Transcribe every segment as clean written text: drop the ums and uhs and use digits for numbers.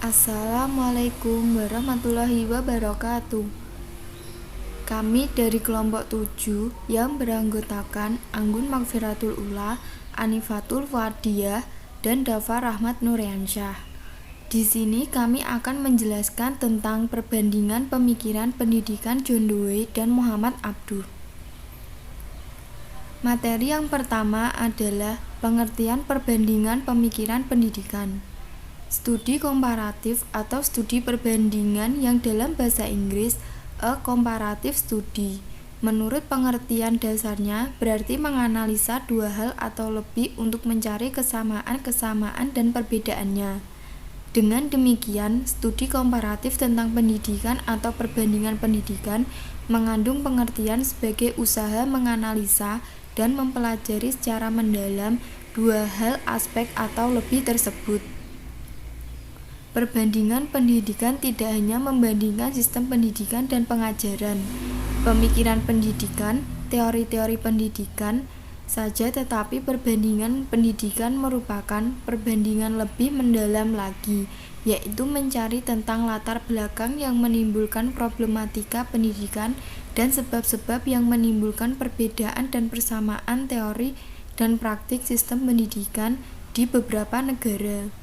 Assalamualaikum warahmatullahi wabarakatuh. Kami dari kelompok 7 yang beranggotakan Anggun Magfiratul Ula, Anifatul Wadiyah, dan Dafa Rahmat Nuryansyah. Di sini kami akan menjelaskan tentang perbandingan pemikiran pendidikan John Dewey dan Muhammad Abduh. Materi yang pertama adalah pengertian perbandingan pemikiran pendidikan. Studi komparatif atau studi perbandingan yang dalam bahasa Inggris a comparative study. Menurut pengertian dasarnya berarti menganalisa dua hal atau lebih untuk mencari kesamaan dan perbedaannya. Dengan demikian, studi komparatif tentang pendidikan atau perbandingan pendidikan mengandung pengertian sebagai usaha menganalisa dan mempelajari secara mendalam dua hal aspek atau lebih tersebut. Perbandingan pendidikan tidak hanya membandingkan sistem pendidikan dan pengajaran, pemikiran pendidikan, teori-teori pendidikan saja, tetapi perbandingan pendidikan merupakan perbandingan lebih mendalam lagi, yaitu mencari tentang latar belakang yang menimbulkan problematika pendidikan dan sebab-sebab yang menimbulkan perbedaan dan persamaan teori dan praktik sistem pendidikan di beberapa negara.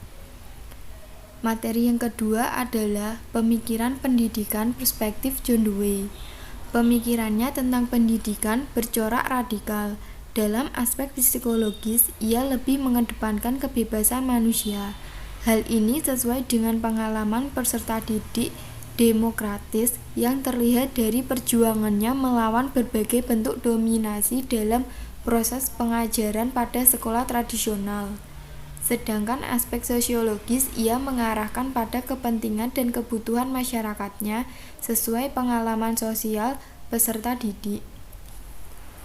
Materi yang kedua adalah pemikiran pendidikan perspektif John Dewey. Pemikirannya tentang pendidikan bercorak radikal. Dalam aspek psikologis, ia lebih mengedepankan kebebasan manusia. Hal ini sesuai dengan pengalaman peserta didik demokratis yang terlihat dari perjuangannya melawan berbagai bentuk dominasi dalam proses pengajaran pada sekolah tradisional. Sedangkan aspek sosiologis ia mengarahkan pada kepentingan dan kebutuhan masyarakatnya sesuai pengalaman sosial peserta didik.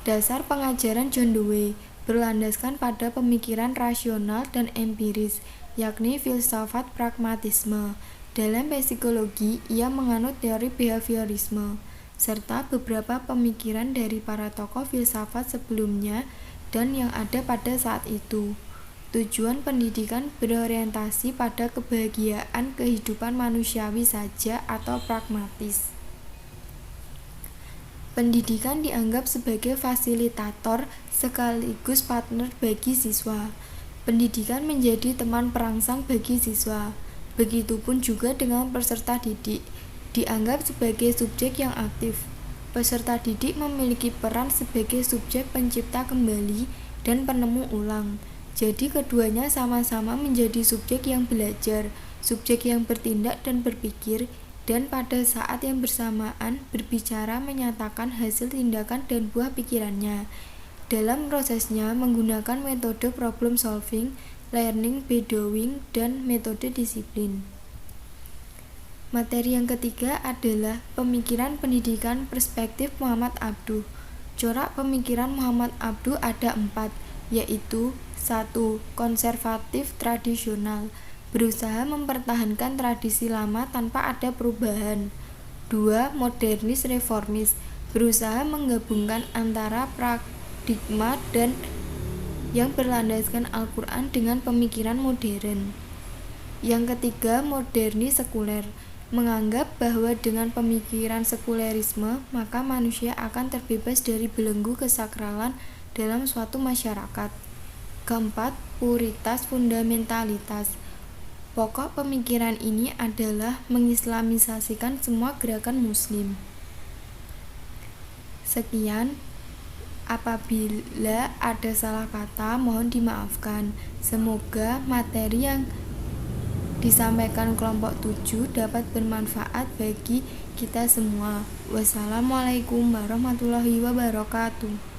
Dasar pengajaran John Dewey berlandaskan pada pemikiran rasional dan empiris, yakni filsafat pragmatisme. Dalam psikologi, ia menganut teori behaviorisme, serta beberapa pemikiran dari para tokoh filsafat sebelumnya dan yang ada pada saat itu. Tujuan pendidikan berorientasi pada kebahagiaan kehidupan manusiawi saja atau pragmatis. Pendidikan dianggap sebagai fasilitator sekaligus partner bagi siswa. Pendidikan menjadi teman perangsang bagi siswa. Begitupun juga dengan peserta didik, dianggap sebagai subjek yang aktif. Peserta didik memiliki peran sebagai subjek pencipta kembali dan penemu ulang. Jadi keduanya sama-sama menjadi subjek yang belajar, subjek yang bertindak dan berpikir, dan pada saat yang bersamaan berbicara menyatakan hasil tindakan dan buah pikirannya. Dalam prosesnya menggunakan metode problem solving, learning by doing, dan metode disiplin. Materi yang ketiga adalah pemikiran pendidikan perspektif Muhammad Abduh. Corak pemikiran Muhammad Abduh ada 4, yaitu 1. Konservatif tradisional, berusaha mempertahankan tradisi lama tanpa ada perubahan. 2. Modernis reformis, berusaha menggabungkan antara paradigma dan yang berlandaskan Al-Quran dengan pemikiran modern. Yang ketiga, modernis sekuler, menganggap bahwa dengan pemikiran sekulerisme maka manusia akan terbebas dari belenggu kesakralan dalam suatu masyarakat. Keempat, puritas fundamentalitas. Pokok pemikiran ini adalah mengislamisasikan semua gerakan muslim. Sekian, apabila ada salah kata mohon dimaafkan. Semoga materi yang disampaikan kelompok 7 dapat bermanfaat bagi kita semua. Wassalamualaikum warahmatullahi wabarakatuh.